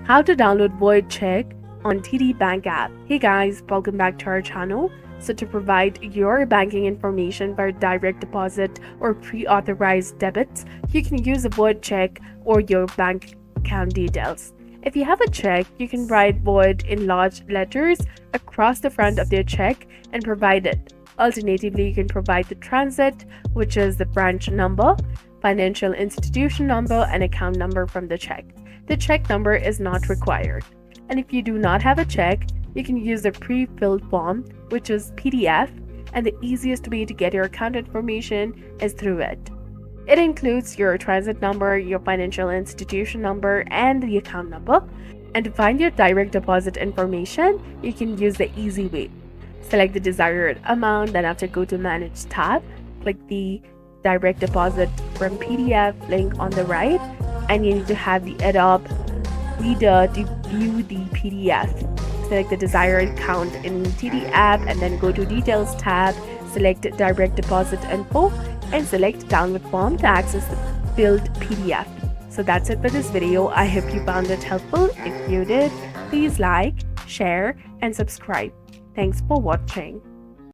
How to download Void Cheque on TD Bank app. Hey guys, welcome back to our channel. So to provide your banking information for direct deposit or pre-authorized debits, you can use a Void Cheque or your bank account details. If you have a check, you can write void in large letters across the front of your check and provide it. Alternatively, you can provide the transit, which is the branch number, financial institution number, and account number from the check. The check number is not required. And if you do not have a check, you can use a pre-filled form, which is PDF, and the easiest way to get your account information is through it. It includes your transit number, your financial institution number, and the account number. And to find your direct deposit information, you can use the easy way. Select the desired amount, then after go to Manage tab, click the direct deposit from PDF link on the right, and you need to have the Adobe Reader to view the PDF. Select the desired account in TD app and then go to Details tab, select Direct Deposit Info, and select Download Form to access the filled PDF. So that's it for this video. I hope you found it helpful. If you did, please like, share, and subscribe. Thanks for watching.